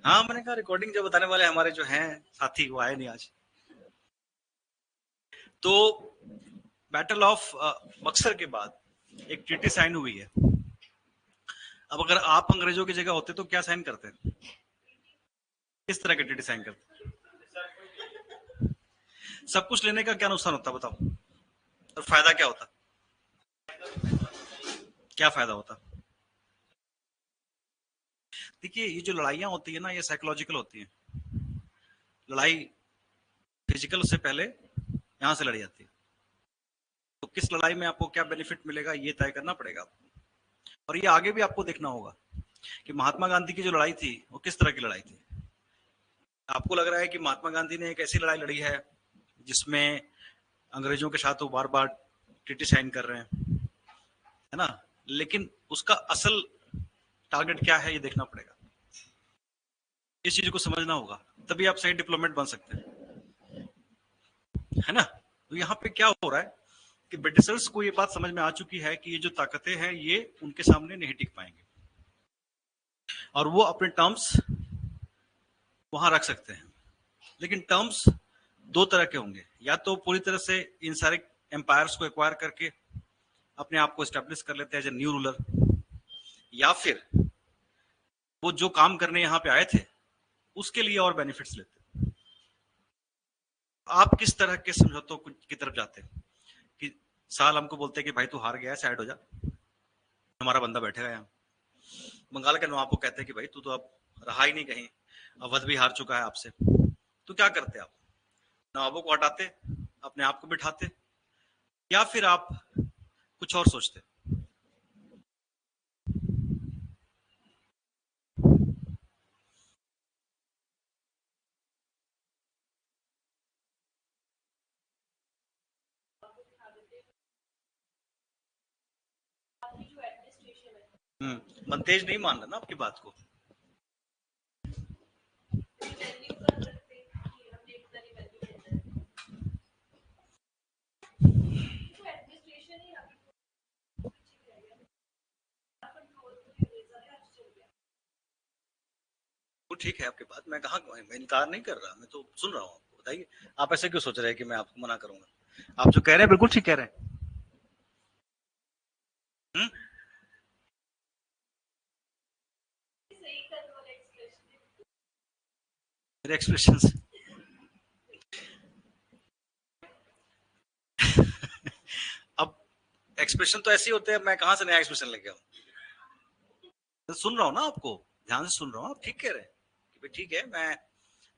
हाँ, मैंने कहा रिकॉर्डिंग जो बताने वाले हमारे जो हैं साथी वो आए नहीं आज। तो बैटल ऑफ बक्सर के बाद एक ट्रीटी साइन हुई है। अब अगर आप अंग्रेजों की जगह होते तो क्या साइन करते? किस तरह के ट्रीटी साइन करते? सब कुछ लेने का क्या नुकसान होता बताओ, और फायदा क्या होता? क्या फायदा होता? देखिए, ये जो लड़ाइयाँ होती है ना, ये साइकोलॉजिकल होती है। लड़ाई फिजिकल से पहले यहाँ से लड़ी जाती है। तो किस लड़ाई में आपको क्या बेनिफिट मिलेगा ये तय करना पड़ेगा आपको। और ये आगे भी आपको देखना होगा कि महात्मा गांधी की जो लड़ाई थी वो किस तरह की लड़ाई थी। आपको लग रहा है कि महात्मा गांधी ने एक ऐसी लड़ाई लड़ी है जिसमें अंग्रेजों के साथ वो बार बार ट्रीटी साइन कर रहे हैं, है ना? लेकिन उसका असल टारगेट क्या है ये देखना पड़ेगा। इस चीज को समझना होगा, तभी आप सही डिप्लोमेट बन सकते हैं, है ना? तो यहाँ पे क्या हो रहा है कि ब्रिटिशर्स को ये बात समझ में आ चुकी है कि ये जो ताकतें हैं ये उनके सामने नहीं टिक पाएंगे, और वो अपने टर्म्स वहां रख सकते हैं। लेकिन टर्म्स दो तरह के होंगे, या तो पूरी तरह से इन सारे एम्पायर्स को एक्वायर करके अपने आप को स्टैब्लिश कर लेते हैं एज ए न्यू रूलर, या फिर वो जो काम करने यहाँ पे आए थे उसके लिए और बेनिफिट्स लेते। आप किस तरह के समझौतों की तरफ जाते हैं कि साल हमको बोलते हैं कि भाई तू हार गया है, साइड हो जा, हमारा बंदा बैठेगा यहाँ। बंगाल के नवाब को कहते हैं कि भाई तू तो अब रहा ही नहीं कहीं, अवध भी हार चुका है आपसे। तो क्या करते आप? नवाबों को हटाते, अपने आप को बिठाते, या फिर आप कुछ और सोचते? मनतेज नहीं मान रहा ना आपकी बात को। वो ठीक है आपकी बात, मैं कहा मैं इनकार नहीं कर रहा, मैं तो सुन रहा हूँ आपको। बताइए, आप ऐसे क्यों सोच रहे हैं कि मैं आपको मना करूंगा? आप जो कह रहे हैं बिल्कुल ठीक कह रहे हैं। हम्म? मेरे एक्सप्रेशन अब एक्सप्रेशन तो ऐसे ही होते हैं, मैं कहां से नया एक्सप्रेशन लेके आऊं? तो सुन रहा हूँ ना आपको, ध्यान से सुन रहा हूँ, आप ठीक कह रहे हैं कि भाई ठीक है, मैं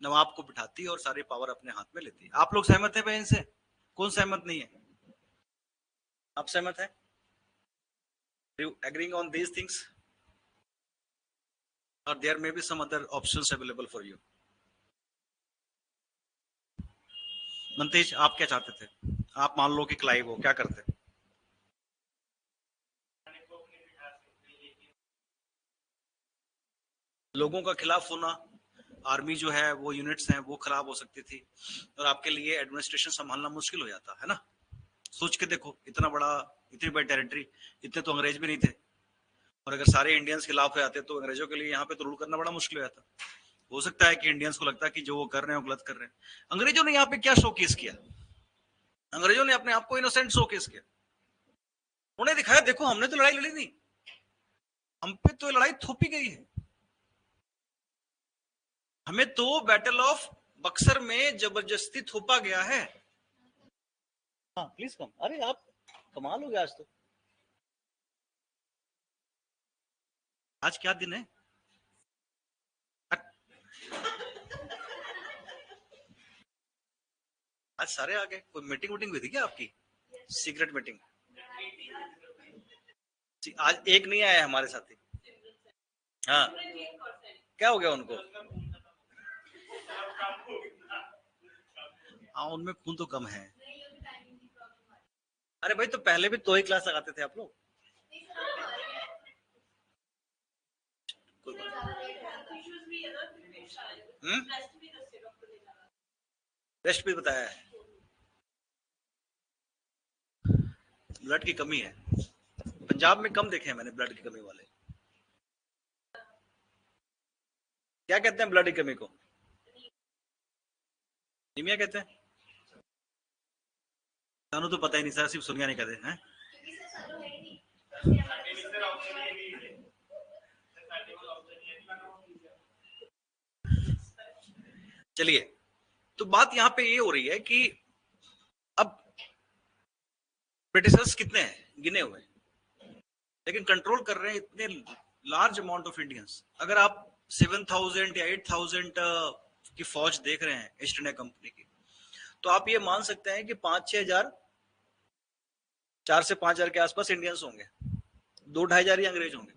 नवाब को बिठाती और सारी पावर अपने हाथ में लेती। आप लोग सहमत है भाई इनसे? कौन सहमत नहीं है? आप सहमत है? You agreeing on these things, और there may be some other options available for you? Mantej, आप क्या चाहते थे? आप मान लो कि क्लाइव हो, क्या करते? लोगों का खिलाफ होना, आर्मी जो है वो यूनिट्स हैं वो खराब हो सकती थी, और आपके लिए एडमिनिस्ट्रेशन संभालना मुश्किल हो जाता है ना? सोच के देखो, इतना बड़ा, इतनी बड़ी टेरिटरी, इतने तो अंग्रेज भी नहीं थे, और अगर सारे इंडियंस खिलाफ हो जाते तो अंग्रेजों के लिए यहाँ पे तो रूल करना बड़ा मुश्किल हो जाता। हो सकता है कि इंडियंस को लगता है कि जो वो कर रहे हैं वो गलत कर रहे हैं। अंग्रेजों ने यहाँ पे क्या शोकेस किया? अंग्रेजों ने अपने आप को इनोसेंट शोकेस किया। उन्हें दिखाया देखो हमने तो लड़ाई लड़ी नहीं, हम पे तो लड़ाई थोपी गई है, हमें तो बैटल ऑफ बक्सर में जबरदस्ती थोपा गया है। हाँ प्लीज कम। अरे आप कमाल हो गया आज तो। आज क्या दिन है? आज सारे आ गए। कोई मीटिंग वूटिंग हुई थी क्या आपकी? Secret meeting? आज एक नहीं आया हमारे साथी। हाँ, क्या हो गया उनको? हाँ, उनमें खून तो कम है। अरे भाई, तो पहले भी 2 ही क्लास लगाते थे आप लोग। कोई रेस्ट भी बताया है। ब्लड की कमी है, पंजाब में कम देखे हैं मैंने ब्लड की कमी वाले। क्या कहते हैं ब्लड की कमी को? एनीमिया कहते हैं। सानू तो पता ही नहीं सर, सिर्फ सुनिया नहीं कहते हैं। चलिए, तो बात यहां पे ये हो रही है कि अब ब्रिटिशर्स कितने हैं गिने हुए, लेकिन कंट्रोल कर रहे हैं इतने लार्ज अमाउंट ऑफ इंडियंस। अगर आप 7,000 या 8,000 की फौज देख रहे हैं ईस्ट इंडिया कंपनी की, तो आप ये मान सकते हैं कि 5-6 हजार, 4 से 5 हजार के आसपास इंडियंस होंगे, 2-2.5 हजार ही अंग्रेज होंगे।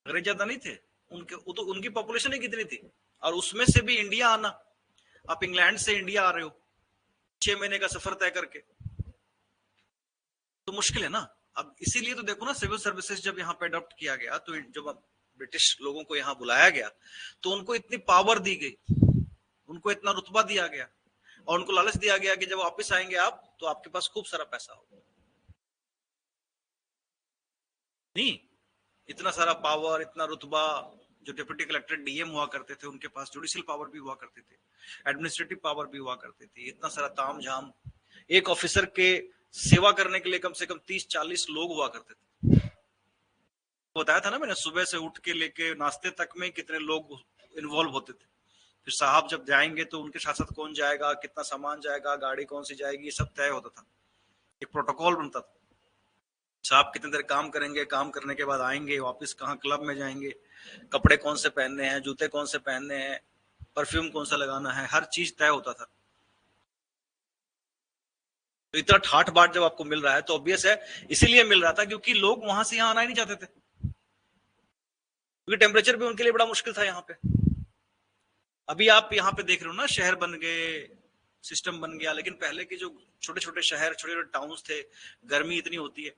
अंग्रेज ज्यादा नहीं थे, उनके तो उनकी पॉपुलेशन ही कितनी थी, और उसमें से भी इंडिया आना, आप इंग्लैंड से इंडिया आ रहे हो 6 महीने का सफर तय करके, तो मुश्किल है ना। अब इसीलिए तो देखो ना, सिविल सर्विसेज जब यहाँ पे अडॉप्ट किया गया, तो जब ब्रिटिश लोगों को यहाँ बुलाया गया, तो उनको इतनी पावर दी गई, उनको इतना रुतबा दिया गया, और उनको लालच दिया गया कि जब वापस आएंगे आप, तो आपके पास खूब सारा पैसा होगा। नहीं, इतना सारा पावर, इतना रुतबा, जो डिप्टी कलेक्टर डीएम हुआ करते थे उनके पास जुडिशियल पावर भी हुआ करती थी, एडमिनिस्ट्रेटिव पावर भी हुआ करती थी, इतना सारा ताम झाम, एक ऑफिसर के सेवा करने के लिए कम से कम 30-40 लोग हुआ करते थे। बताया था ना मैंने, सुबह से उठ के लेके नाश्ते तक में कितने लोग इन्वॉल्व होते थे। फिर साहब जब जाएंगे तो उनके साथ साथ कौन जाएगा, कितना सामान जाएगा, गाड़ी कौन सी जाएगी, ये सब तय होता था, एक प्रोटोकॉल बनता था। साहब कितने देर काम करेंगे, काम करने के बाद आएंगे वापस, कहाँ क्लब में जाएंगे, कपड़े कौन से पहनने हैं, जूते कौन से पहनने हैं, परफ्यूम कौन सा लगाना है, हर चीज तय होता था। तो इतना ठाठ बाट जब आपको मिल रहा है तो ऑब्वियस है, इसीलिए मिल रहा था क्योंकि लोग वहां से यहाँ आना ही नहीं चाहते थे, क्योंकि टेम्परेचर भी उनके लिए बड़ा मुश्किल था यहाँ पे। अभी आप यहाँ पे देख रहे हो ना, शहर बन गए, सिस्टम बन गया, लेकिन पहले के जो छोटे छोटे शहर, छोटे छोटे टाउन्स थे, गर्मी इतनी होती है,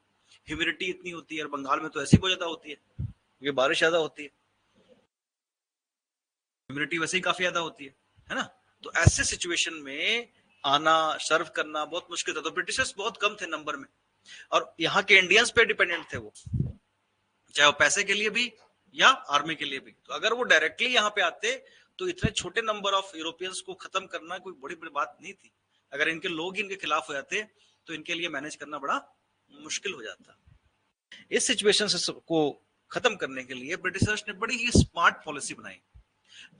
ह्यूमिडिटी इतनी होती है, और बंगाल में तो ऐसी बहुत ज्यादा होती है क्योंकि बारिश ज्यादा होती है, ह्यूमिडिटी वैसे ही काफी ज्यादा होती है ना। तो ऐसे सिचुएशन में आना, सर्व करना बहुत मुश्किल था। तो ब्रिटिशर्स बहुत कम थे नंबर में, और यहाँ के इंडियंस पे डिपेंडेंट थे वो, चाहे वो पैसे के लिए भी या आर्मी के लिए भी। तो अगर वो डायरेक्टली यहाँ पे आते, तो इतने छोटे नंबर ऑफ यूरोपियंस को खत्म करना कोई बड़ी बड़ी बात नहीं थी। अगर इनके लोग इनके खिलाफ हो जाते, तो इनके लिए मैनेज करना बड़ा मुश्किल हो जाता। इस सिचुएशन को खत्म करने के लिए ब्रिटिशर्स ने बड़ी ही स्मार्ट पॉलिसी बनाई।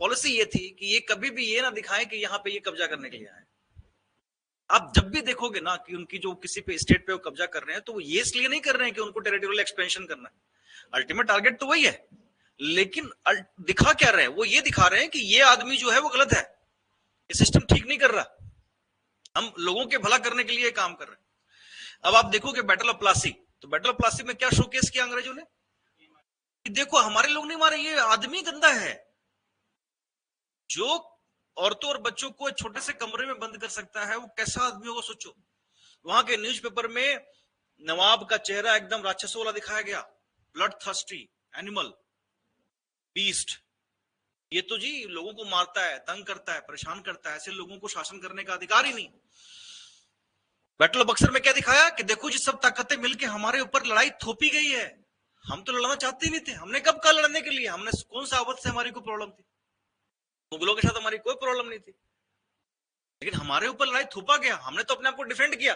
पॉलिसी ये थी कि ये कभी भी ये ना दिखाएं कि यहाँ पे ये कब्जा करने के लिए आए। आप जब भी देखोगे ना कि उनकी जो किसी पे स्टेट पे वो कब्जा कर रहे हैं, तो वो ये इसलिए नहीं कर रहे हैं कि उनको टेरिटोरियल एक्सपेंशन करना है, अल्टीमेट टारगेट तो वही है, लेकिन दिखा क्या रहे हैं, वो ये दिखा रहे हैं कि ये आदमी जो है वो गलत है, ये सिस्टम ठीक नहीं कर रहा, हम लोगों के भला करने के लिए काम कर रहे हैं। अब आप देखोगे बैटल ऑफ प्लासी, तो बैटल ऑफ प्लासी में क्या शोकेस किया अंग्रेजों ने, कि देखो हमारे लोग नहीं मारे, ये आदमी गंदा है, जो औरतों और बच्चों को छोटे से कमरे में बंद कर सकता है, वो कैसा आदमी होगा सोचो। वहां के न्यूज़पेपर में नवाब का चेहरा एकदम राक्षसों वाला दिखाया गया, ब्लड थर्स्टी एनिमल, बीस्ट, ये तो जी लोगों को मारता है, तंग करता है, परेशान करता है, ऐसे लोगों को शासन करने का अधिकार ही नहीं। बैटल ऑफ बक्सर में क्या दिखाया कि देखो जी, सब ताकतें मिलकर हमारे ऊपर लड़ाई थोपी गई है, हम तो लड़ना चाहते ही नहीं थे, हमने कब कहा लड़ने के लिए, हमने कौन सा अवध से हमारी कोई प्रॉब्लम थी, मुगलों के साथ हमारी कोई प्रॉब्लम नहीं थी, लेकिन हमारे ऊपर लड़ाई थोपा गया, हमने तो अपने आप को डिफेंड किया।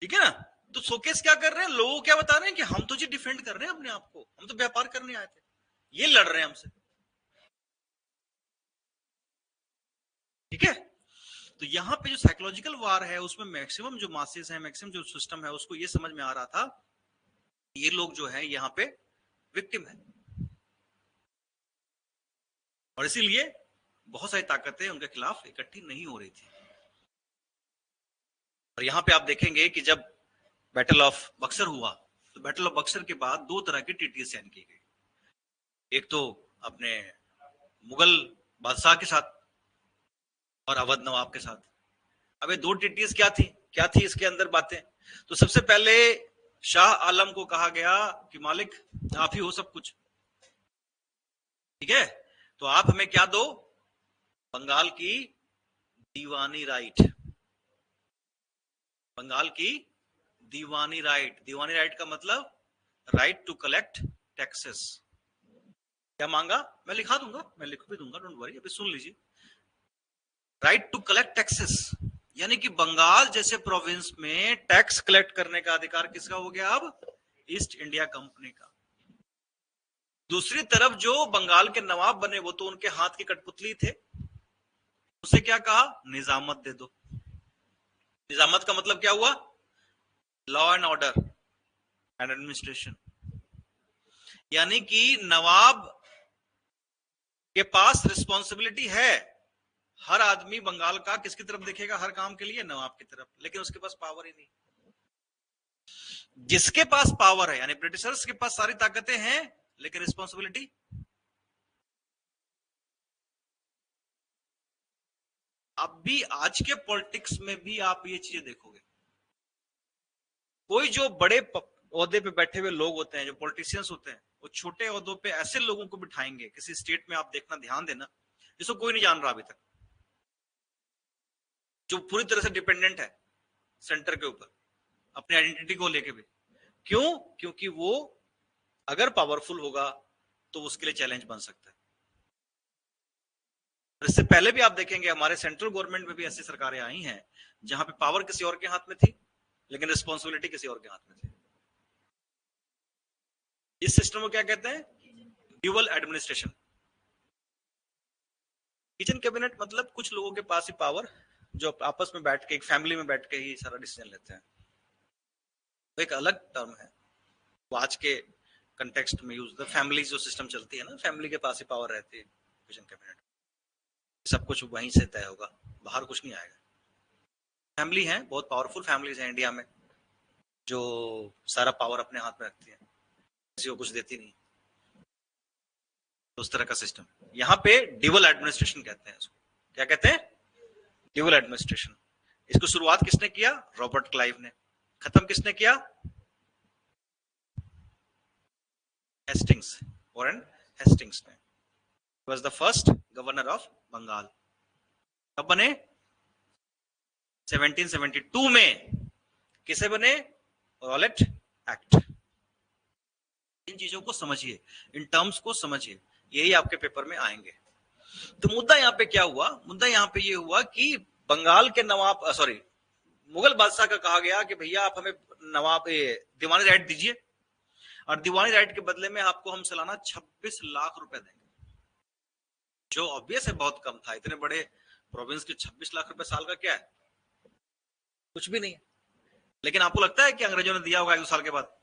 ठीक है ना। तो शोकेस क्या कर रहे हैं, लोगों क्या बता रहे हैं कि हम तो जी डिफेंड कर रहे हैं अपने आप को, हम तो व्यापार करने आए थे, ये लड़ रहे हैं हमसे। ठीक है। तो यहाँ पे जो साइकोलॉजिकल वार है, उसमें मैक्सिमम जो मासेस है, मैक्सिमम जो सिस्टम है, उसको ये समझ में आ रहा था ये लोग जो है यहाँ पे विक्टिम है, और इसीलिए बहुत सारी ताकतें उनके खिलाफ इकट्ठी नहीं हो रही थी। और यहाँ पे आप देखेंगे कि जब बैटल ऑफ बक्सर हुआ, तो बैटल ऑफ बक्सर के बाद दो तरह की ट्रीटीज साइन की गई, एक तो अपने मुगल बादशाह के साथ और अवध नवाब के साथ। अब ये दो ट्रीटीज क्या थी इसके अंदर बातें, तो सबसे पहले शाह आलम को कहा गया कि मालिक आप ही हो सब कुछ, ठीक है, तो आप हमें क्या दो, बंगाल की दीवानी राइट, बंगाल की दीवानी राइट, दीवानी राइट का मतलब राइट टू कलेक्ट टैक्सेस, क्या मांगा? मैं लिखा दूंगा, मैं लिख भी दूंगा, डोंट वरी, अभी सुन लीजिए। राइट टू कलेक्ट टैक्सेस, यानी कि बंगाल जैसे प्रोविंस में टैक्स कलेक्ट करने का अधिकार किसका हो गया अब? ईस्ट इंडिया कंपनी का। दूसरी तरफ जो बंगाल के नवाब बने वो तो उनके हाथ की कठपुतली थे, उसे क्या कहा? निजामत दे दो। निजामत का मतलब क्या हुआ? Law and order and administration. यानी कि नवाब के पास रिस्पॉन्सिबिलिटी है, हर आदमी बंगाल का किसकी तरफ देखेगा हर काम के लिए? नवाब की तरफ, लेकिन उसके पास पावर ही नहीं। जिसके पास पावर है, यानी ब्रिटिशर्स के पास सारी ताकतें हैं, लेकिन रिस्पॉन्सिबिलिटी। अब भी आज के पॉलिटिक्स में भी आप ये चीजें देखोगे, कोई जो बड़े ओहदे पे बैठे हुए लोग होते हैं, जो पॉलिटिशियंस होते हैं, वो छोटे ओहदों पे ऐसे लोगों को बिठाएंगे किसी स्टेट में, आप देखना, ध्यान देना, जिसको कोई नहीं जान रहा अभी तक, जो पूरी तरह से डिपेंडेंट है सेंटर के ऊपर अपनी आइडेंटिटी को लेके भी। क्यों? क्योंकि वो अगर पावरफुल होगा तो उसके लिए चैलेंज बन सकता है। इससे पहले भी आप देखेंगे हमारे सेंट्रल गवर्नमेंट में भी ऐसी सरकारें आई हैं जहां पे पावर किसी और के हाथ में थी, लेकिन रिस्पॉन्सिबिलिटी किसी और के हाथ में थी। इस सिस्टम को क्या कहते हैं? Dual administration. किचन कैबिनेट मतलब कुछ लोगों के पास ही पावर, जो आपस में बैठ के, एक फैमिली में बैठ के ही सारा डिसीजन लेते हैं। तो एक अलग टर्म है, वो आज के कंटेक्स्ट में यूज, फैमिली जो सिस्टम चलती है ना, फैमिली के पास ही पावर रहती है। किचन कैबिनेट सब कुछ वहीं से तय होगा, बाहर कुछ नहीं आएगा। फैमिली है, बहुत पावरफुल फैमिलीज हैं इंडिया में, जो सारा पावर अपने हाथ में रखती है, किसी को कुछ देती नहीं, उस तरह का सिस्टम। यहाँ पे ड्यूअल एडमिनिस्ट्रेशन कहते हैं इसको। क्या कहते हैं? Dual administration. इसको शुरुआत किसने किया? रॉबर्ट क्लाइव ने। खत्म किसने किया? हेस्टिंग्स, वॉरेन हेस्टिंग्स ने। Was the first governor of Bengal. कब बने? 1772 में। किसे बने? Rowlatt act. इन चीजों को समझिए, इन टर्म्स को समझिए, यही आपके पेपर में आएंगे। तो मुद्दा यहाँ पे क्या हुआ? मुद्दा यहाँ पे ये हुआ कि बंगाल के नवाब, सॉरी, मुगल बादशाह का कहा गया कि भैया आप हमें नवाब दीवानी राइट दीजिए, और दीवानी राइट के बदले में आपको हम सालाना 26 लाख रुपए देंगे, जो ऑब्वियस है बहुत कम था। इतने बड़े प्रोविंस के 26 लाख रुपए साल का क्या है? कुछ भी नहीं है। लेकिन आपको लगता है कि अंग्रेजों ने दिया होगा 1-2 साल के बाद?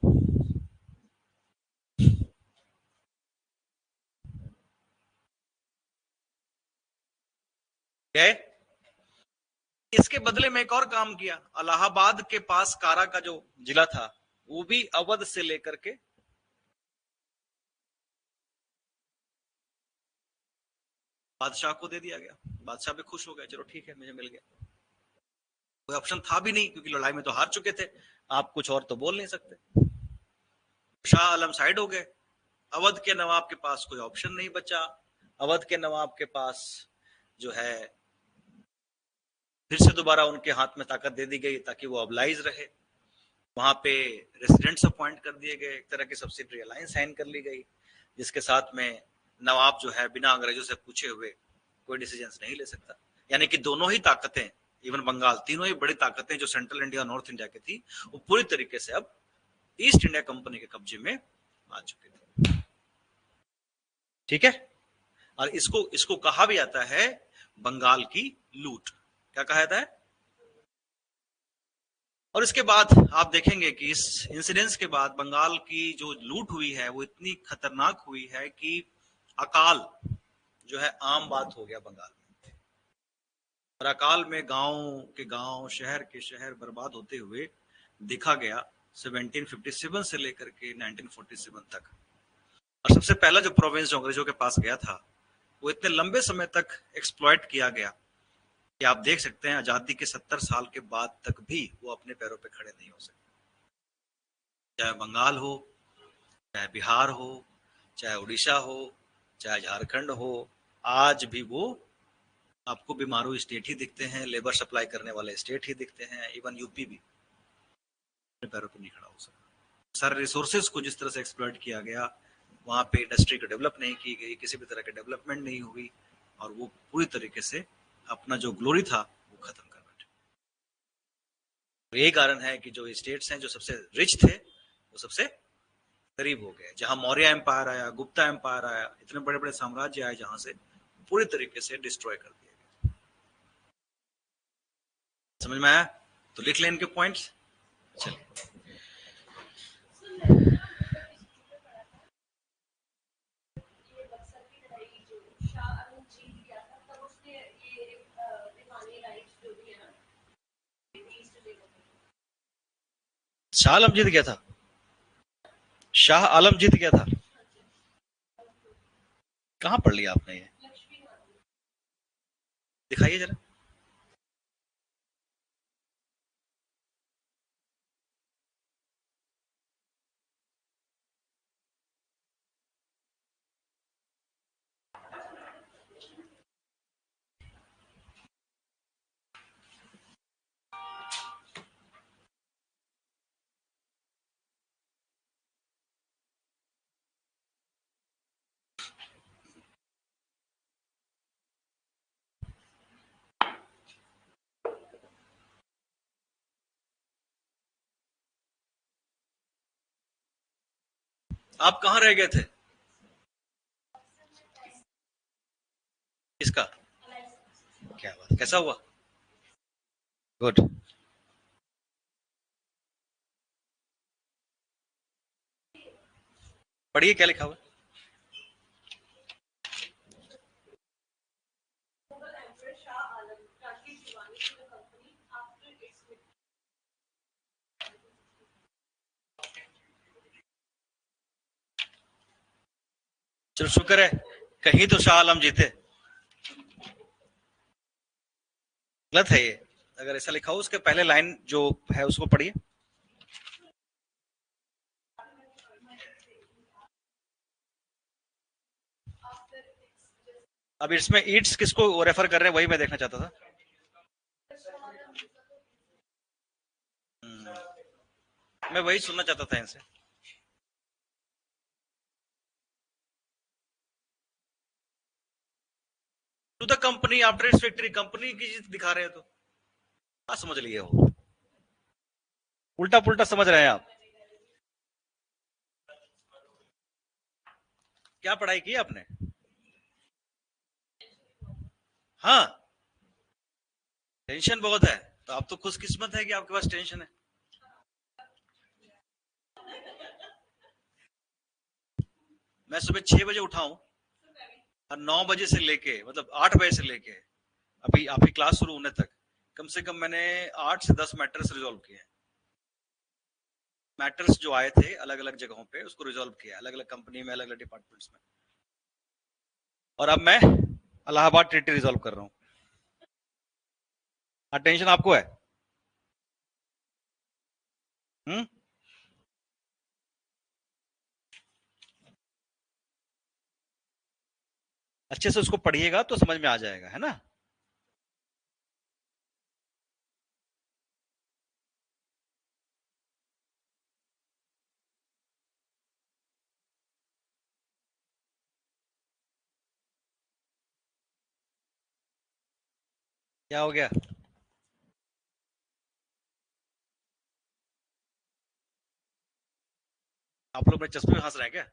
गए। इसके बदले में एक और काम किया, इलाहाबाद के पास कारा का जो जिला था, वो भी अवध से लेकर के बादशाह को दे दिया गया। बादशाह भी खुश हो गया, चलो ठीक है, मुझे मिल गया। कोई ऑप्शन था भी नहीं, क्योंकि लड़ाई में तो हार चुके थे, आप कुछ और तो बोल नहीं सकते। शाह आलम साइड हो गए, अवध के नवाब के पास कोई ऑप्शन नहीं बचा। अवध के नवाब के पास जो है फिर से दोबारा उनके हाथ में ताकत दे दी गई ताकि वो ऑबलाइज रहे। वहां पे रेसिडेंट्स अपॉइंट कर दिए गए, एक तरह की सब्सिडरी अलायंस साइन कर ली गई, जिसके साथ में नवाब जो है बिना अंग्रेजों से पूछे हुए कोई डिसीजंस नहीं ले सकता। यानी कि दोनों ही ताकतें, इवन बंगाल, तीनों ही बड़ी ताकतें जो सेंट्रल इंडिया और नॉर्थ इंडिया की थी, वो पूरी तरीके से अब ईस्ट इंडिया कंपनी के कब्जे में आ चुके थे। ठीक है। और इसको इसको कहा भी जाता है बंगाल की लूट। क्या कहा जाता है? और इसके बाद आप देखेंगे कि इस इंसिडेंस के बाद बंगाल की जो लूट हुई है वो इतनी खतरनाक हुई है कि अकाल जो है आम बात हो गया बंगाल में। और अकाल में गांव के गांव, शहर के शहर बर्बाद होते हुए देखा गया 1757 से लेकर के 1947 तक। और सबसे पहला जो प्रोविंस जो अंग्रेजों के पास गया था, वो इतने लंबे समय तक एक्सप्लॉइट किया गया कि आप देख सकते हैं आजादी के 70 साल के बाद तक भी वो अपने पैरों पे खड़े नहीं हो सके। चाहे बंगाल हो, चाहे बिहार हो, चाहे उड़ीसा हो, चाहे झारखंड हो, आज भी वो आपको बीमारू स्टेट ही दिखते हैं, लेबर सप्लाई करने वाले स्टेट ही दिखते हैं। इवन यूपी भी अपने पैरों पे नहीं खड़ा हो सका। सारे रिसोर्सेज को जिस तरह से एक्सप्लॉइट किया गया, वहां पे इंडस्ट्री को डेवलप नहीं की गई, किसी भी तरह की डेवलपमेंट नहीं हुई, और वो पूरी तरीके से अपना जो ग्लोरी था वो खत्म कर बैठे। तो यही कारण है कि जो स्टेट्स हैं जो सबसे रिच थे वो सबसे गरीब हो गए। जहां मौर्य एम्पायर आया, गुप्ता एम्पायर आया, इतने बड़े बड़े साम्राज्य आए जहां से पूरी तरीके से डिस्ट्रॉय कर दिया गया। समझ में आया? तो लिख लें इनके पॉइंट्स। चलिए, शाह आलम जीत गया था। शाह आलम जीत गया था। कहां पढ़ लिया आपने ये? दिखाइए जरा। आप कहां रह गए थे? इसका क्या बात, कैसा हुआ? गुड। पढ़िए क्या लिखा हुआ। चलो शुक्र है कहीं तो शाह आलम जीते। गलत है ये। अगर ऐसा लिखा हो उसके पहले लाइन जो है उसको पढ़िए। अब इसमें ईट्स किसको रेफर कर रहे हैं वही मैं देखना चाहता था। मैं वही सुनना चाहता था इनसे। To the company after its victory, company की जीत दिखा रहे हैं तो क्या समझ लिए हो? उल्टा पुल्टा समझ रहे हैं आप। क्या पढ़ाई की आपने? हाँ, टेंशन बहुत है। तो आप तो खुशकिस्मत है कि आपके पास टेंशन है। मैं सुबह 6 बजे उठा हूं और 9 बजे से लेके मतलब 8 बजे से लेके अभी आपकी क्लास शुरू होने तक कम से कम मैंने 8 से 10 मैटर्स रिजॉल्व किए हैं। मैटर्स जो आए थे अलग अलग जगहों पे उसको रिजॉल्व किया, अलग अलग कंपनी में, अलग अलग डिपार्टमेंट्स में। और अब मैं इलाहाबाद ट्रीटी रिजॉल्व कर रहा हूँ। टेंशन आपको है? हम्म। अच्छे से उसको पढ़िएगा तो समझ में आ जाएगा, है ना? क्या हो गया? आप लोग मेरे चश्मे में हंस रहे हैं क्या?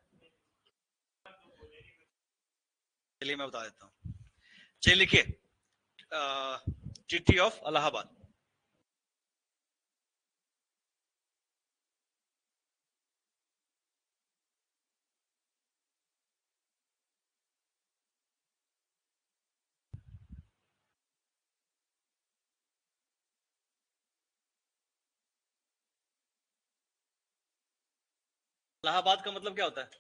चलिए मैं बता देता हूँ। चलिए लिखिए, ट्रीटी ऑफ इलाहाबाद। इलाहाबाद का मतलब क्या होता है?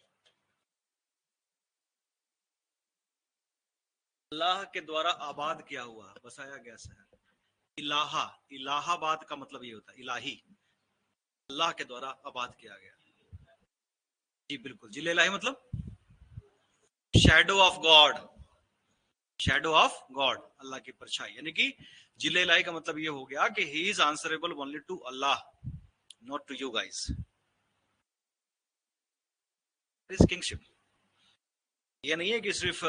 अल्लाह के द्वारा आबाद किया हुआ, बसाया गया शहर। इलाहा, इलाहाबाद का मतलब ये होता है इलाही, अल्लाह के द्वारा आबाद किया गया। जी बिल्कुल, जिले इलाही मतलब shadow of God. Shadow of God, अल्लाह की परछाई, यानी कि जिले इलाही का मतलब ये हो गया कि he is answerable only to Allah, not to you guys. Is kingship. ये नहीं है कि सिर्फ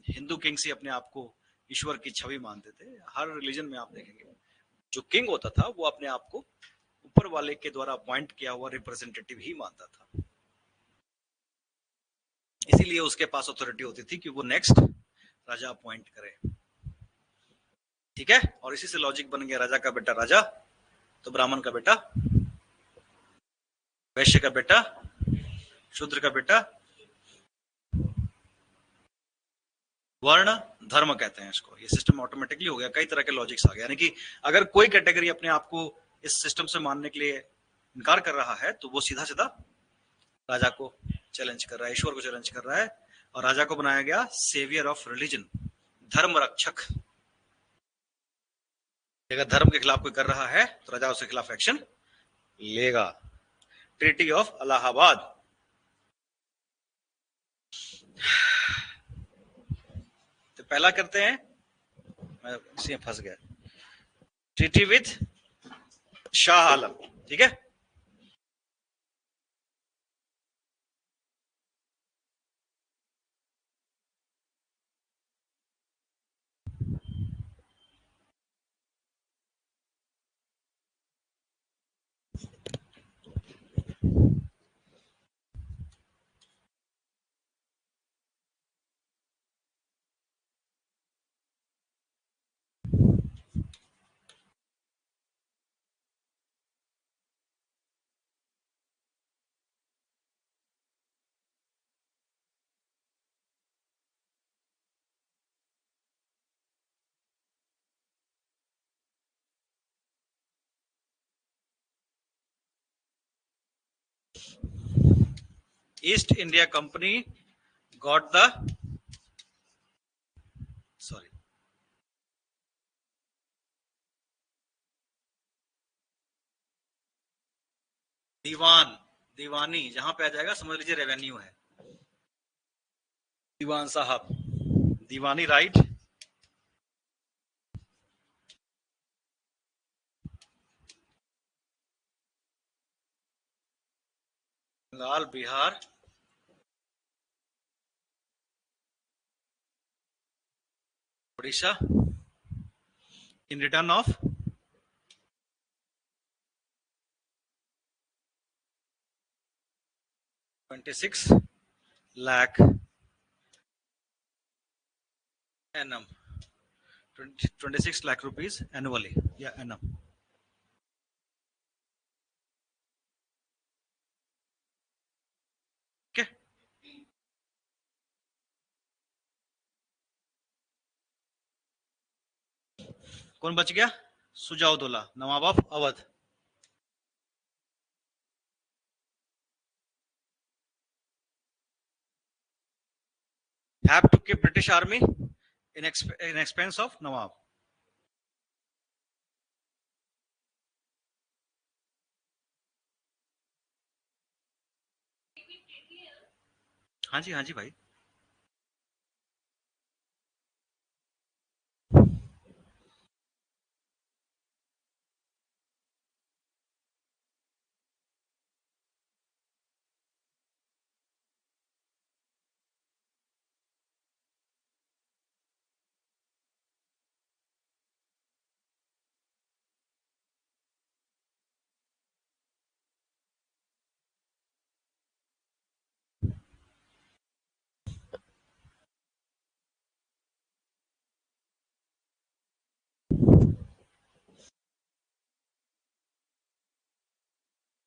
हिंदू किंग्स ही अपने आप को ईश्वर की छवि मानते थे। हर रिलीजन में आप देखेंगे जो किंग होता था वो अपने आप को ऊपर वाले के द्वारा अपॉइंट किया हुआ रिप्रेजेंटेटिव ही मानता था, इसीलिए उसके पास अथॉरिटी होती थी कि वो नेक्स्ट राजा अपॉइंट करे। ठीक है, और इसी से लॉजिक बन गया, राजा का बेटा राजा तो ब्राह्मण का बेटा वैश्य का बेटा शूद्र का बेटा वर्ण धर्म कहते हैं इसको। ये सिस्टम ऑटोमेटिकली हो गया, कई तरह के लॉजिक्स आ गए। यानी कि अगर कोई कैटेगरी अपने आप को इस सिस्टम से मानने के लिए इनकार कर रहा है तो वो सीधा सीधा राजा को चैलेंज कर रहा है, ईश्वर को चैलेंज कर रहा है। और राजा को बनाया गया सेवियर ऑफ रिलीजन, धर्म रक्षक। अगर धर्म के खिलाफ कोई कर रहा है तो राजा उसके खिलाफ एक्शन लेगा। ट्रीटी ऑफ इलाहाबाद, तो पहला करते हैं, मैं इसी में फंस गया, ट्रीटी विथ शाह आलम। ठीक है, East India Company got the sorry दीवान, दीवानी जहां पे आ जाएगा समझ लीजिए रेवेन्यू है। दीवान साहब, दीवानी right, Bengal Bihar Orissa in return of 26 lakh annum, 26 lakh rupees annually या एनम। ठीक है, कौन बच गया? Shujauddaula, nawab of Awadh. Have to keep British army in expense of Nawab. हाँ जी, हाँ जी भाई।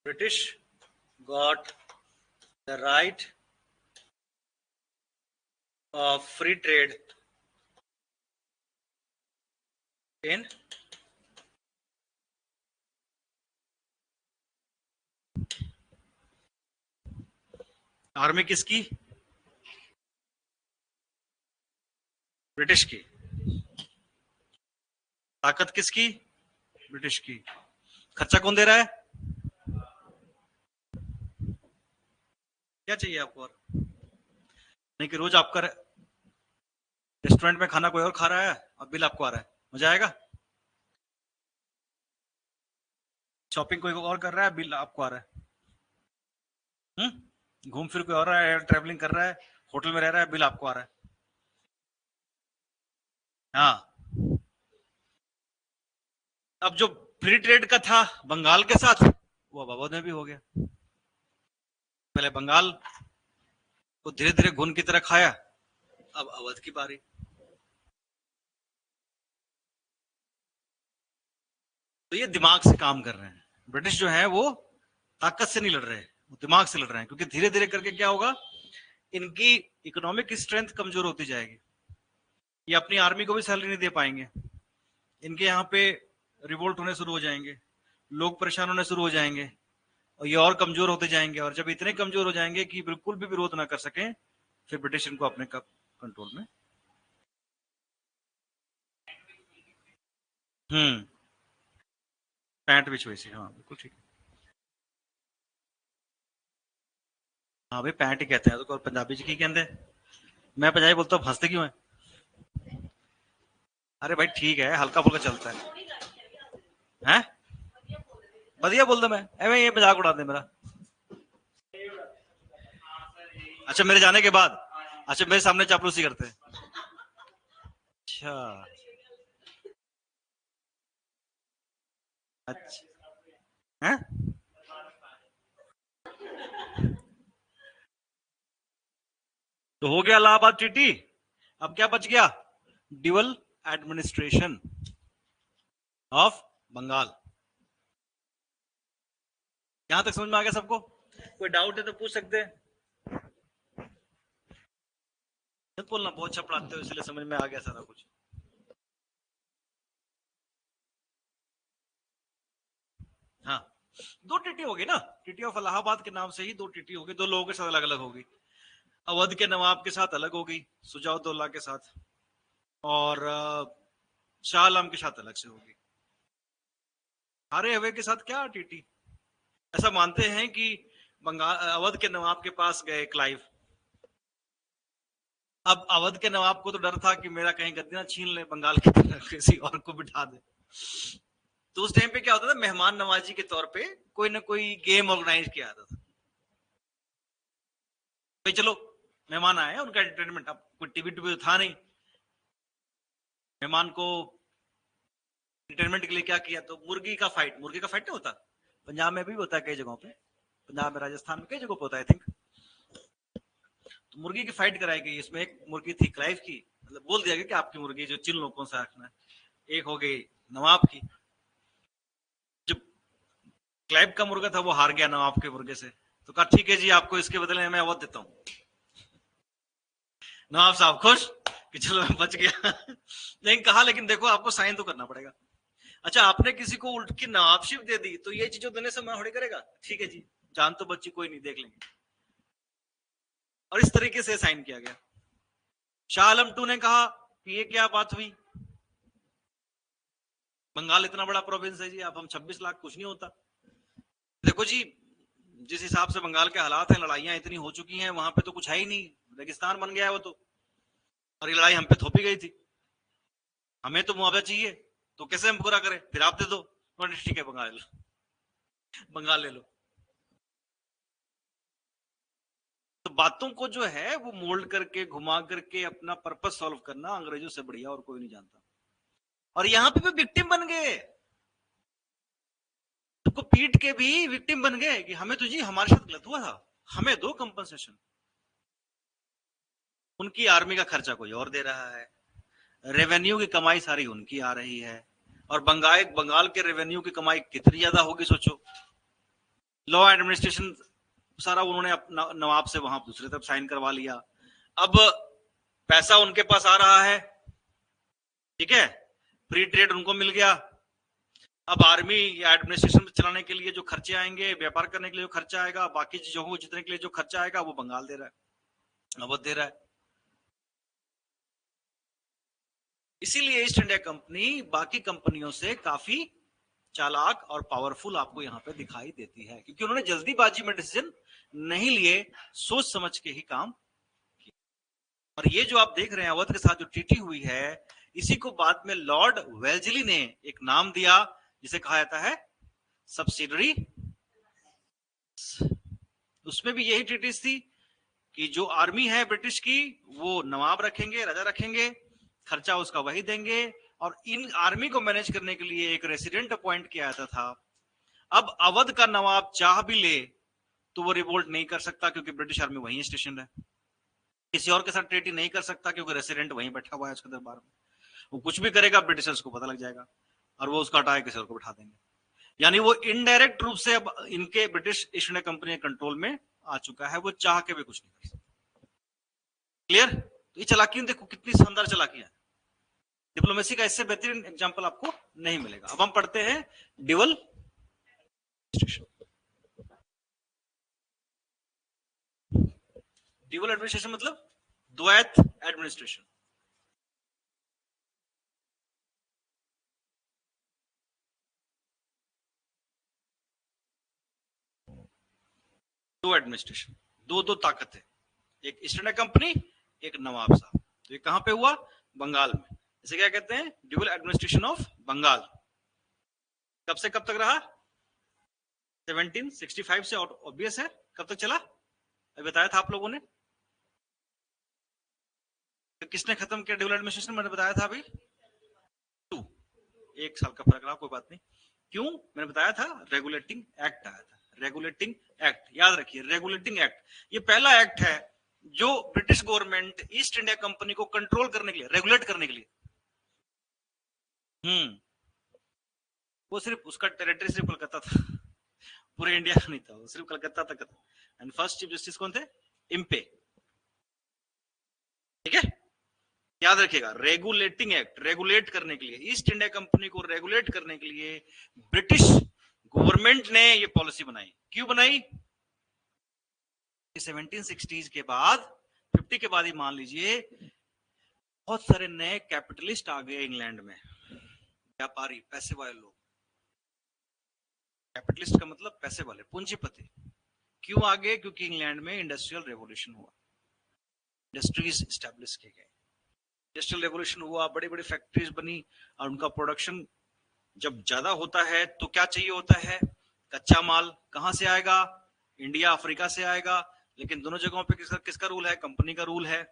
British got the right of free trade in army किसकी? ब्रिटिश की। ताकत किसकी? ब्रिटिश की। खर्चा कौन दे रहा है? क्या चाहिए आपको और? नहीं कि रोज आपका रेस्टोरेंट में खाना कोई और खा रहा है और बिल आपको आ रहा है, मजा आएगा? शॉपिंग कोई और कर रहा है, बिल आपको आ रहा है। घूम फिर कोई और रहा है, ट्रैवलिंग कर रहा है, होटल में रह रहा है, बिल आपको आ रहा है। हाँ, अब जो फ्री ट्रेड का था बंगाल के साथ, वो अब अवध में भी हो गया। पहले बंगाल को धीरे धीरे घुन की तरह खाया, अब अवध की बारी। तो ये दिमाग से काम कर रहे हैं। ब्रिटिश जो है वो ताकत से नहीं लड़ रहे, वो दिमाग से लड़ रहे हैं, क्योंकि धीरे धीरे करके क्या होगा, इनकी इकोनॉमिक स्ट्रेंथ कमजोर होती जाएगी, ये अपनी आर्मी को भी सैलरी नहीं दे पाएंगे, इनके यहाँ पे रिवोल्ट होने शुरू हो जाएंगे, लोग परेशान होने शुरू हो जाएंगे, और ये और कमजोर होते जाएंगे, और जब इतने कमजोर हो जाएंगे कि बिल्कुल भी विरोध ना कर सकें, फिर ब्रिटिश इनको अपने कंट्रोल में। पैंट विच वैसे, हाँ बिल्कुल ठीक। हाँ भाई पैंट ही कहते हैं, तो पंजाबी जी की कहते, मैं पंजाबी बोलता हूँ, हंसते क्यों है? अरे भाई ठीक है, हल्का फुल्का चलता है। बढ़िया बोल दो, मैं एवं ये मजाक उड़ा दे मेरा। अच्छा मेरे जाने के बाद, अच्छा मेरे सामने चापलूसी करते हैं। अच्छा अच्छा है। तो हो गया इलाहाबाद ट्रीटी, अब क्या बच गया? Dual administration of Bengal. यहां तक समझ में आ गया सबको? कोई डाउट है तो पूछ सकते हैं। मत बोलना, बहुत अच्छा पढ़ाते हो इसलिए समझ में आ गया सारा कुछ। हाँ, दो टीटी होगी ना, टीटी ऑफ इलाहाबाद के नाम से ही दो टीटी होगी, दो लोगों के साथ अलग अलग होगी। अवध के नवाब के साथ अलग होगी, सुजाउद्दौला के साथ, और शाह आलम के साथ अलग से होगी। हारे हुए के साथ क्या टीटी? ऐसा मानते हैं कि बंगाल अवध के नवाब के पास गए क्लाइव। अब अवध के नवाब को तो डर था कि मेरा कहीं गद्दी ना छीन ले बंगाल की तरह, किसी और को बिठा दे। तो उस टाइम पे क्या होता था, मेहमान नवाजी के तौर पे कोई ना कोई गेम ऑर्गेनाइज किया जाता था। भाई चलो मेहमान आए, उनका एंटरटेनमेंट, अब कोई टीवी तो था नहीं, मेहमान को एंटरटेनमेंट के लिए क्या किया, तो मुर्गी का फाइट नहीं होता, पंजाब में भी होता है कई जगहों पे, पंजाब में राजस्थान में कई जगहों पे होता है आई थिंक। तो मुर्गी की फाइट कराई गई, इसमें एक मुर्गी थी क्लाइव की, मतलब बोल दिया गया कि आपकी मुर्गी जो चिन लोगों से रखना है, एक हो गई नवाब की। जो क्लाइव का मुर्गा था वो हार गया नवाब के मुर्गे से, तो कहा ठीक है जी, आपको इसके बदले में मैं अवध देता हूँ। नवाब साहब खुश कि चलो मैं बच गया। लेकिन कहा, लेकिन देखो आपको साइन तो करना पड़ेगा। अच्छा आपने किसी को उल्ट की नवाबशिप दे दी तो ये चीजों देने से मैं थोड़ी करेगा, ठीक है जी, जान तो बच्ची कोई नहीं, देख लेंगे। और इस तरीके से साइन किया गया। शाह आलम टू ने कहा कि ये क्या बात हुई, बंगाल इतना बड़ा प्रोविंस है जी, अब हम 26 लाख कुछ नहीं होता। देखो जी, जिस हिसाब से बंगाल के हालात हैं, लड़ाइयां इतनी हो चुकी हैं, वहां पे तो कुछ है ही नहीं, रेगिस्तान बन गया है वो तो, और ये लड़ाई हम पे थोपी गई थी, हमें तो मुआवजा चाहिए, तो कैसे हम पूरा करें, फिर आप दे दो, ठीक है बंगाल ले लो, बंगाल ले लो। तो बातों को जो है वो मोल्ड करके घुमा करके अपना पर्पस सॉल्व करना अंग्रेजों से बढ़िया और कोई नहीं जानता। और यहां पे भी विक्टिम बन गए, सबको पीट के भी विक्टिम बन गए कि हमें तो जी हमारे साथ गलत हुआ था, हमें दो कंपनसेशन। उनकी आर्मी का खर्चा कोई और दे रहा है, रेवेन्यू की कमाई सारी उनकी आ रही है, और बंगाल के रेवेन्यू की कमाई कितनी ज्यादा होगी सोचो। लॉ एडमिनिस्ट्रेशन सारा उन्होंने नवाब से वहां दूसरी तरफ साइन करवा लिया, अब पैसा उनके पास आ रहा है, ठीक है, फ्री ट्रेड उनको मिल गया। अब आर्मी या एडमिनिस्ट्रेशन चलाने के लिए जो खर्चे आएंगे, व्यापार करने के लिए जो खर्चा आएगा, बाकी चीजों को जितने के लिए जो खर्चा आएगा, वो बंगाल दे रहा है, अवध दे रहा है। इसीलिए ईस्ट इंडिया कंपनी बाकी कंपनियों से काफी चालाक और पावरफुल आपको यहां पे दिखाई देती है, क्योंकि उन्होंने जल्दीबाजी में डिसीजन नहीं लिए, सोच समझ के ही काम किया। और ये जो आप देख रहे हैं अवध के साथ जो ट्रीटी हुई है, इसी को बाद में लॉर्ड वेल्जली ने एक नाम दिया जिसे कहा जाता है सब्सिडरी। उसमें भी यही ट्रीटीज थी कि जो आर्मी है ब्रिटिश की वो नवाब रखेंगे, राजा रखेंगे, खर्चा उसका वही देंगे, और इन आर्मी को मैनेज करने के लिए एक रेसिडेंट अपॉइंट किया जाता था। अब अवध का नवाब चाह भी ले तो वो रिवोल्ट नहीं कर सकता क्योंकि ब्रिटिश आर्मी वहीं स्टेशन है। किसी और के साथ ट्रीटी नहीं कर सकता क्योंकि रेसिडेंट वहीं बैठा हुआ है उसके दरबार में। वो कुछ भी करेगा ब्रिटिशर्स को पता लग जाएगा और वो उसका हटाए किसी और को बैठा देंगे। यानी वो इनडायरेक्ट रूप से अब इनके British east India company control में आ चुका है, वो चाह के भी कुछ नहीं कर सकता। क्लियर? तो ये चालाकी देखो कितनी शानदार चालाकी है। डिप्लोमेसी का इससे बेहतरीन एग्जांपल आपको नहीं मिलेगा। अब हम पढ़ते हैं ड्यूअल एडमिनिस्ट्रेशन। ड्यूअल एडमिनिस्ट्रेशन मतलब द्वैत एडमिनिस्ट्रेशन। दो एडमिनिस्ट्रेशन, दो दो ताकत है, एक ईस्ट इंडिया कंपनी, एक नवाब साहब। तो ये कहां पे हुआ? बंगाल में। इसे क्या कहते हैं? Dual administration of Bengal. कब से कब तक रहा? 1765 से। ऑब्वियस है। कब तक चला? अभी बताया था आप लोगों ने। तो किसने खत्म किया ड्यूअल एडमिनिस्ट्रेशन? मैंने बताया था अभी 1 साल का फर्क रहा, कोई बात नहीं। क्यों? मैंने बताया था रेगुलेटिंग एक्ट आया था। रेगुलेटिंग एक्ट याद रखिए, रेगुलेटिंग एक्ट ये पहला एक्ट है जो British government east India company को कंट्रोल करने के लिए, रेगुलेट करने के लिए। वो सिर्फ उसका टेरिटरी सिर्फ कलकत्ता था, पूरे इंडिया का नहीं था, वो सिर्फ कलकत्ता तक था। एंड फर्स्ट चीफ जस्टिस कौन थे? इम्पे। ठीक है, याद रखिएगा, रेगुलेटिंग एक्ट, रेगुलेट करने के लिए, ईस्ट इंडिया कंपनी को रेगुलेट करने के लिए ब्रिटिश गवर्नमेंट ने ये पॉलिसी बनाई। क्यों बनाई? 1760 के बाद, 50 के बाद ही मान लीजिए बहुत सारे नए कैपिटलिस्ट आ गए इंग्लैंड में, व्यापारी, पैसे वाले लोग। कैपिटलिस्ट का मतलब पैसे वाले, पूंजीपति। क्यों आ गए? क्योंकि इंग्लैंड में इंडस्ट्रियल रेवोल्यूशन हुआ, इंडस्ट्रीज स्टैब्लिश किए गए। इंडस्ट्रियल रेवोल्यूशन हुआ, बड़ी बड़ी फैक्ट्रीज बनी, और उनका प्रोडक्शन जब ज्यादा होता है तो क्या चाहिए होता है? कच्चा माल। कहां से आएगा? इंडिया, अफ्रीका से आएगा। लेकिन दोनों जगहों पे किसका रूल है? कंपनी का रूल है।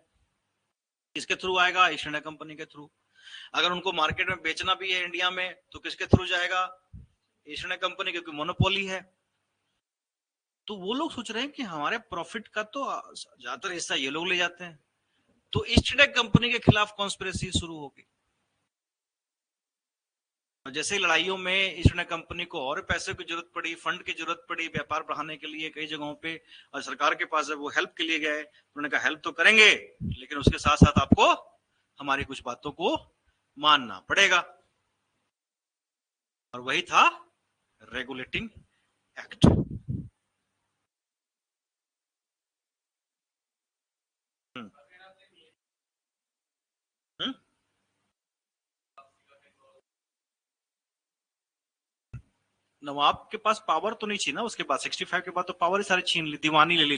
किसके थ्रू आएगा? ईस्ट इंडिया कंपनी के थ्रू। अगर उनको मार्केट में बेचना भी है इंडिया में तो किसके थ्रू जाएगा? ईस्ट इंडिया कंपनी, क्योंकि मोनोपोली है। तो वो लोग सोच रहे हैं कि हमारे प्रॉफिट का तो ज्यादातर हिस्सा ये लोग ले जाते हैं, तो ईस्ट इंडिया कंपनी के खिलाफ कॉन्स्पिरेसी शुरू होगी। जैसे लड़ाइयों में ईस्ट इंडिया कंपनी को और पैसे की जरूरत पड़ी, फंड की जरूरत पड़ी व्यापार बढ़ाने के लिए कई जगहों पे, और सरकार के पास जब वो हेल्प के लिए गए, उन्होंने कहा हेल्प तो करेंगे लेकिन उसके साथ साथ आपको हमारी कुछ बातों को मानना पड़ेगा। और वही था रेगुलेटिंग एक्ट। नवाब के पास पावर तो नहीं छीना उसके बाद, 65 के बाद तो पावर ही सारी छीन ली, दीवानी ले ली,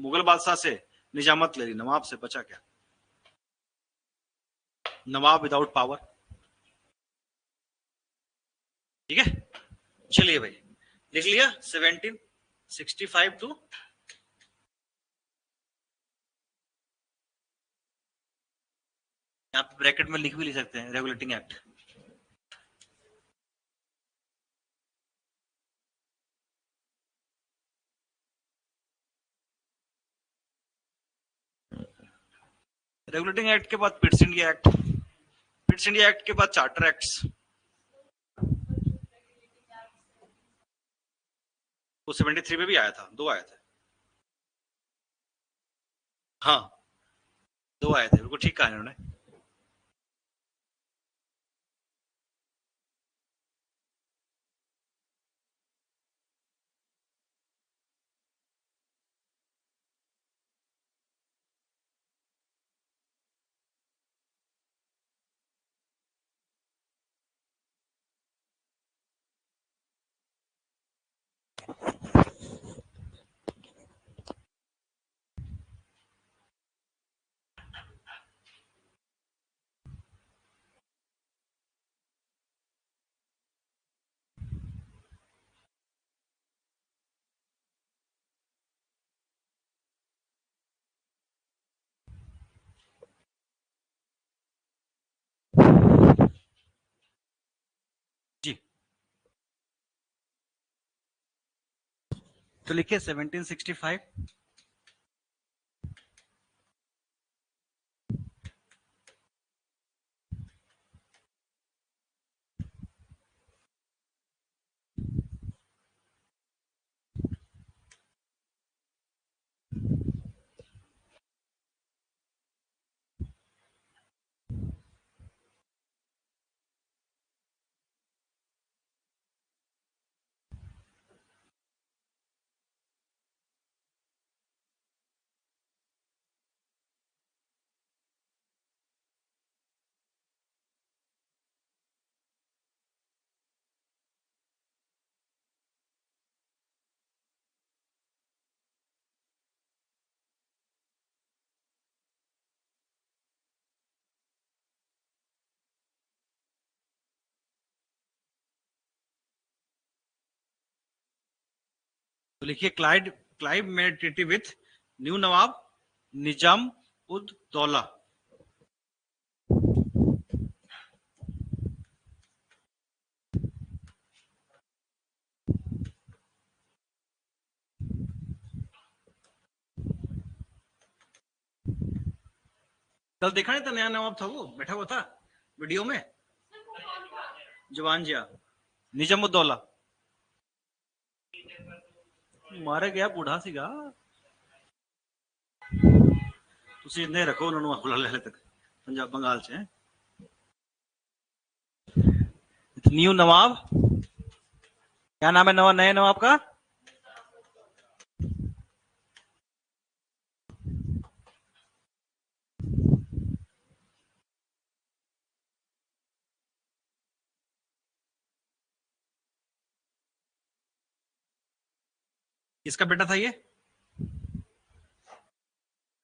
मुगल बादशाह से निजामत ले ली, नवाब से बचा क्या? नवाब विदाउट पावर। ठीक है, चलिए भाई, लिख लिया 1765 टू आप ब्रैकेट में लिख भी लिख सकते हैं रेगुलेटिंग एक्ट। रेगुलेटिंग एक्ट के बाद Pitt's India act, Pitt's India act के बाद चार्टर एक्ट्स। वो 73 में भी आया था, 2 आए थे। हाँ, 2 आए थे, बिल्कुल ठीक कहा इन्होंने। तो लिखिए 1765। तो लिखिए Clive made treaty with new nawab Nizam ud Daula. कल देखा नहीं था, नया नवाब था, वो बैठा हुआ था वीडियो में, जवान जिया निजामुद्दौला मारे गया बूढ़ा सीगा। तुसी इतने रखो उन्होंने खुला ले तक पंजाब बंगाल से। न्यू नवाब, क्या नाम है नए नवाब का? किसका बेटा था ये?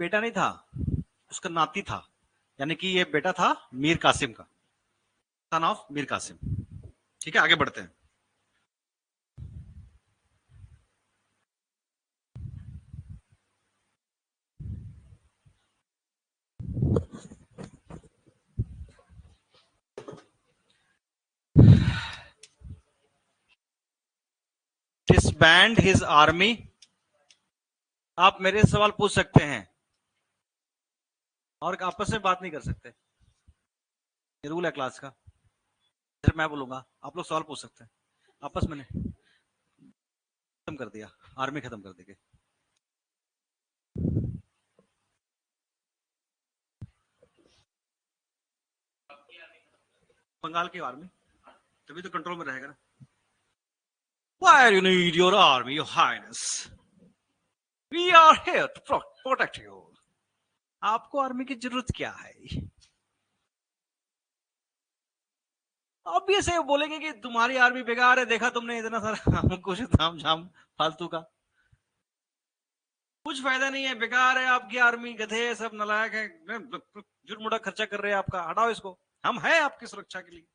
बेटा नहीं था, उसका नाती था, यानी कि ये बेटा था मीर कासिम का, सन ऑफ मीर कासिम। ठीक है, आगे बढ़ते हैं। Disband his army. आप मेरे सवाल पूछ सकते हैं और आपस में बात नहीं कर सकते, ये रूल है क्लास का। फिर मैं बोलूंगा, आप लोग सवाल पूछ सकते हैं आपस में। खत्म कर दिया, आर्मी खत्म कर देंगे। बंगाल की आर्मी, तभी तो कंट्रोल में रहेगा ना। Why you need your army, your highness? We are here to protect you. आपको आर्मी की जरूरत क्या है? ऑब्वियस है, बोलेंगे कि तुम्हारी आर्मी बेकार है, देखा तुमने इतना सारा कुछ धाम झाम फालतू का, कुछ फायदा नहीं है, बेकार है आपकी आर्मी, गधे सब नालायक है, जुर्मुड़ा खर्चा कर रहे हैं आपका, हटाओ इसको, हम हैं आपकी सुरक्षा के लिए।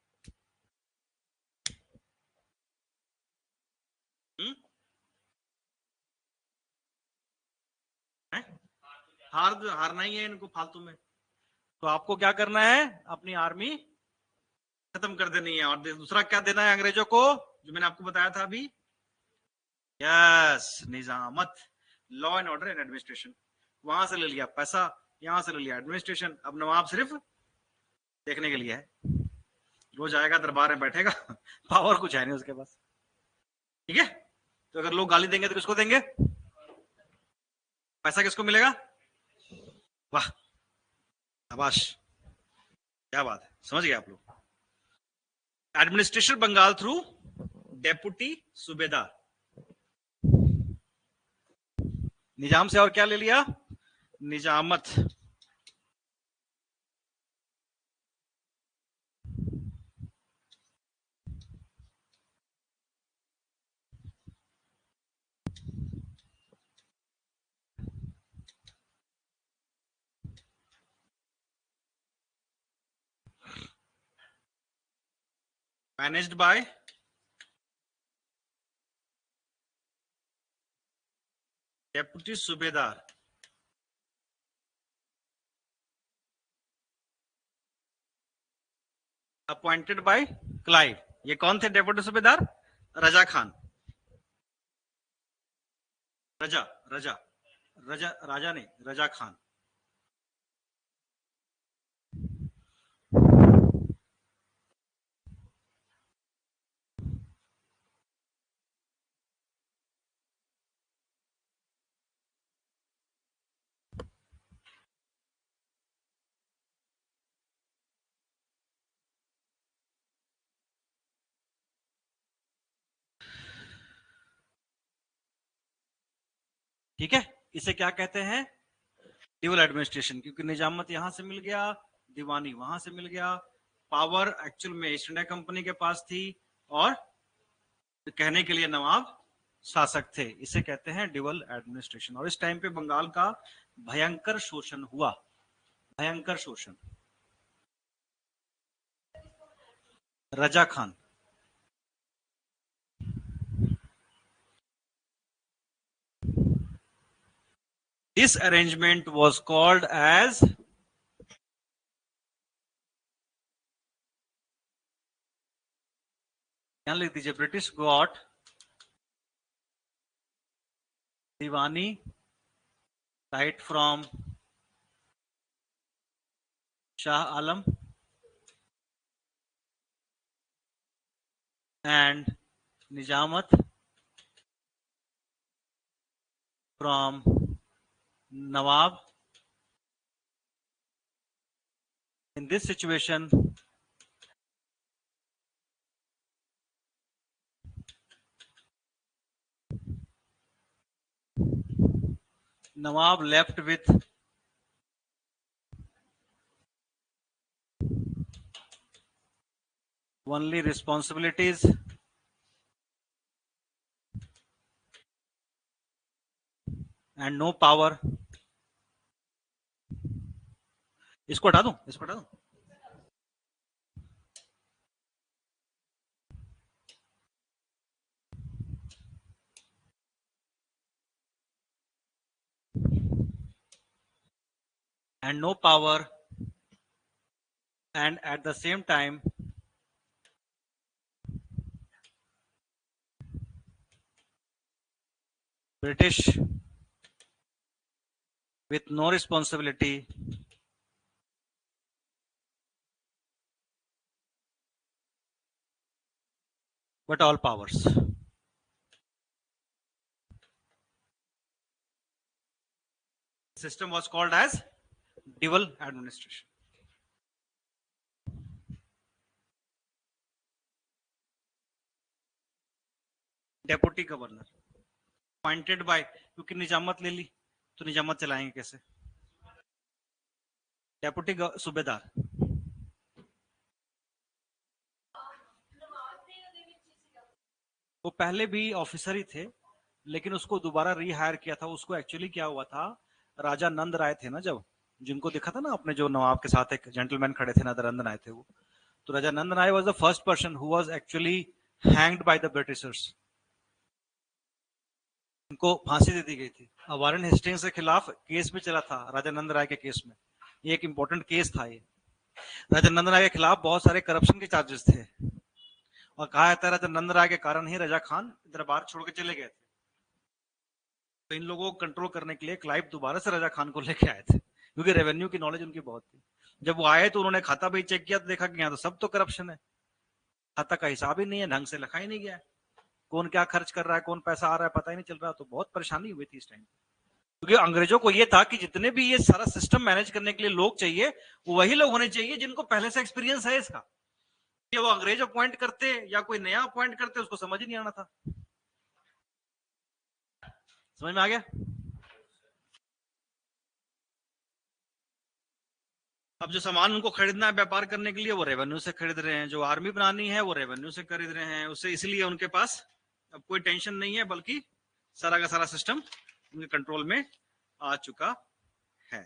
हारना ही है इनको फालतू में। तो आपको क्या करना है, अपनी आर्मी खत्म कर देनी है। और दूसरा क्या देना है अंग्रेजों को, जो मैंने आपको बताया था अभी, yes, Nizamat, law and order and administration. वहां से ले लिया पैसा, यहां से ले लिया एडमिनिस्ट्रेशन। अब नवाब सिर्फ देखने के लिए है, रोज आएगा दरबार में बैठेगा पावर कुछ है नहीं उसके पास। ठीक है, तो अगर लोग गाली देंगे तो किसको देंगे, पैसा किसको मिलेगा? वाह, शाबाश, क्या बात है, समझ गए आप लोग। एडमिनिस्ट्रेशन बंगाल थ्रू डेपुटी सूबेदार। निजाम से और क्या ले लिया, निजामत। मैनेज्ड बाय डेपुटी सूबेदार। Appointed by Clive. ये कौन थे डेपुटी सूबेदार? रजा खान। रजा रजा रजा राजा नहीं, रजा खान। ठीक है, इसे क्या कहते हैं? ड्यूअल एडमिनिस्ट्रेशन, क्योंकि निजामत यहां से मिल गया, दीवानी वहां से मिल गया, पावर एक्चुअल में ईस्ट इंडिया कंपनी के पास थी और कहने के लिए नवाब शासक थे। इसे कहते हैं ड्यूअल एडमिनिस्ट्रेशन। और इस टाइम पे बंगाल का भयंकर शोषण हुआ, भयंकर शोषण। Raza Khan, this arrangement was called as यहां लिख दीजिए, British got Deewani right from Shah Alam and Nizamat from Nawab. In this situation, Nawab left with only responsibilities and no power. इसको हटा दूं, इसको हटा दूं। And no power, and at the same time British with no responsibility but all powers. System was called as dual administration. Deputy governor appointed by, क्योंकि निजामत ले ली तो निजामत चलाएंगे कैसे? डेप्यूटी सूबेदार, वो पहले भी ऑफिसर ही थे लेकिन उसको दोबारा रिहायर किया था। उसको एक्चुअली क्या हुआ था, राजा नंद राय थे ना, जब जिनको देखा था ना आपने, जो नवाब के साथ एक जेंटलमैन खड़े थे, नंद राय थे वो। तो Raja Nand Rai was the first person who was actually hanged by the britishers. उनको फांसी दे दी गई थी। वारेन हेस्टिंग्स के खिलाफ केस भी चला था राजा नंद राय के केस में, ये एक इंपॉर्टेंट केस था ये। राजा नंद राय के खिलाफ बहुत सारे करप्शन के चार्जेस थे और कहा जाता है राजा नंद राय के कारण ही रजा खान दरबार छोड़ के चले गए थे। तो इन लोगों को कंट्रोल करने के लिए क्लाइव दोबारा से रजा खान को लेके आए थे, क्योंकि रेवेन्यू की नॉलेज उनकी बहुत थी। जब वो आए तो उन्होंने खाता भी चेक किया तो देखा कि यहाँ तो सब तो करप्शन है, खाता का हिसाब ही नहीं है, ढंग से लिखा ही नहीं गया, कौन क्या खर्च कर रहा है, कौन पैसा आ रहा है पता ही नहीं चल रहा। तो बहुत परेशानी हुई थी इस टाइम, क्योंकि अंग्रेजों को ये था कि जितने भी ये सारा सिस्टम मैनेज करने के लिए लोग चाहिए, वो वही लोग होने चाहिए जिनको पहले से एक्सपीरियंस है इसका। कि वो अंग्रेज अपॉइंट करते या कोई नया अपॉइंट करते, उसको समझ ही नहीं आना था। समझ में आ गया? अब जो सामान उनको खरीदना है व्यापार करने के लिए, वो रेवेन्यू से खरीद रहे हैं। जो आर्मी बनानी है वो रेवेन्यू से खरीद रहे हैं उससे, इसलिए उनके पास अब कोई टेंशन नहीं है, बल्कि सारा का सारा सिस्टम उनके कंट्रोल में आ चुका है।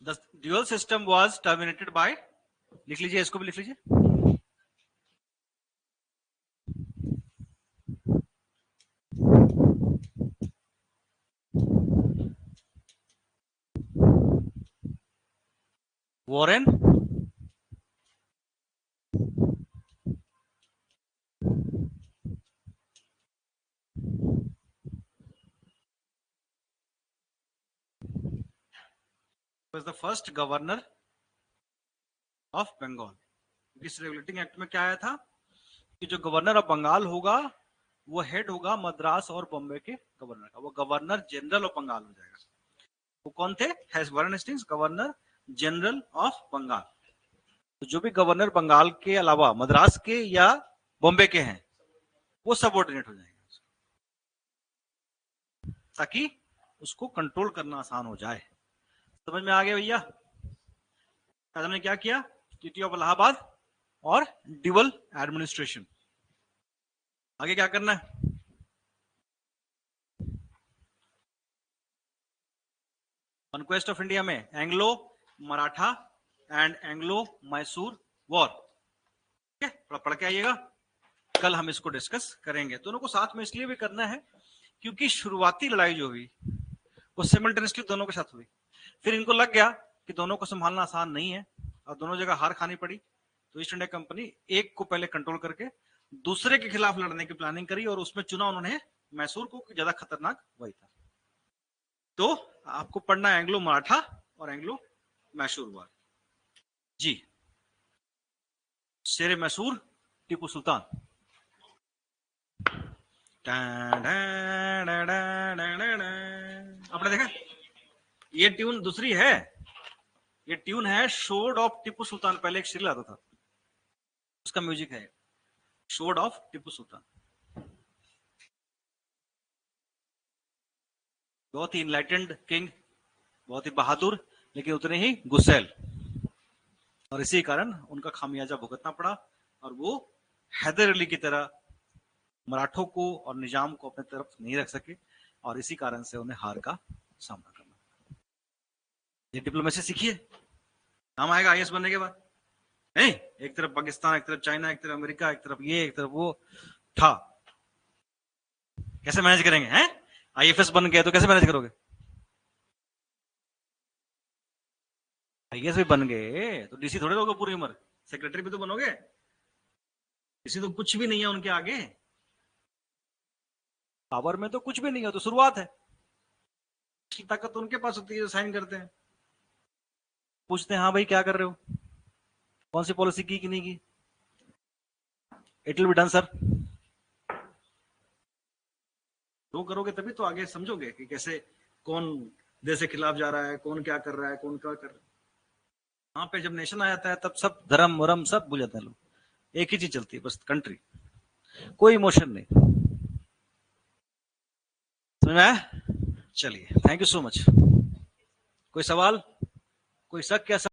The dual system was terminated by, लिख लीजिए, इसको भी लिख लीजिए, Warren was the first governor of Bengal. इस रेगुलेटिंग एक्ट में क्या आया था कि जो गवर्नर ऑफ बंगाल होगा वो हेड होगा मद्रास और बॉम्बे के गवर्नर का, वो गवर्नर जनरल ऑफ बंगाल हो जाएगा। वो कौन थे? Warren Hastings, governor general of Bengal. तो जो भी गवर्नर बंगाल के अलावा मद्रास के या बॉम्बे के हैं वो सबऑर्डिनेट हो जाएंगे, ताकि उसको कंट्रोल करना आसान हो जाए। समझ में आ गया भैया? हमने क्या किया? ट्रीटी ऑफ इलाहाबाद और ड्यूअल एडमिनिस्ट्रेशन। आगे क्या करना है? कॉन्क्वेस्ट ऑफ इंडिया में Anglo Maratha and Anglo Mysore war, ठीक है, पढ़ के आइएगा, कल हम इसको डिस्कस करेंगे। दोनों को साथ में इसलिए भी करना है क्योंकि शुरुआती लड़ाई जो हुई वो सिमल्टेनियसली दोनों के साथ हुई। फिर इनको लग गया कि दोनों को संभालना आसान नहीं है और दोनों जगह हार खानी पड़ी, तो ईस्ट इंडिया कंपनी एक को पहले कंट्रोल करके दूसरे के खिलाफ लड़ने की प्लानिंग करी और उसमें चुना उन्होंने मैसूर को, ज्यादा खतरनाक वही था। तो आपको पढ़ना है एंग्लो मराठा और एंग्लो मैसूर वॉर। जी, शेरे मैसूर टीपू सुल्तान। आपने देखा ये ट्यून दूसरी है, ये ट्यून है शोड ऑफ टीपू सुल्तान। पहले एक सीरियल आता था उसका म्यूजिक है शोड ऑफ टीपू सुल्तान। बहुत ही इनलाइटेंड किंग, बहुत ही बहादुर, लेकिन उतने ही गुस्सैल, और इसी कारण उनका खामियाजा भुगतना पड़ा और वो हैदर अली की तरह मराठों को और निजाम को अपने तरफ नहीं रख सके और इसी कारण से उन्हें हार का सामना करना। ये डिप्लोमेसी सीखिए, काम आएगा आईएएस बनने के बाद। नहीं, एक तरफ पाकिस्तान, एक तरफ चाइना, एक तरफ अमेरिका, एक तरफ ये, एक तरफ वो था, कैसे मैनेज करेंगे? हैं, आईएफएस बन गए तो कैसे मैनेज करोगे? आईएएस भी बन गए तो डीसी थोड़े रहोगे पूरी उम्र, सेक्रेटरी भी तो बनोगे। डीसी तो कुछ भी नहीं है उनके आगे, पावर में तो कुछ भी नहीं है, तो शुरुआत है। उसकी ताकत उनके पास होती है जो साइन करते हैं, पूछते हैं हाँ भाई क्या कर रहे हो, कौन सी पॉलिसी की कि नहीं की, it will be done sir. तो करोगे तभी तो आगे समझोगे कि कैसे कौन देश के खिलाफ जा रहा है, कौन क्या कर रहा है, कौन क्या कर रहा है। वहां पे जब नेशन आ जाता है तब सब धर्म वरम सब भूल जाते हैं लोग, एक ही चीज चलती है बस, कंट्री, कोई इमोशन नहीं। समझ में आया? चलिए, थैंक यू सो मच। कोई सवाल, कोई शक? क्या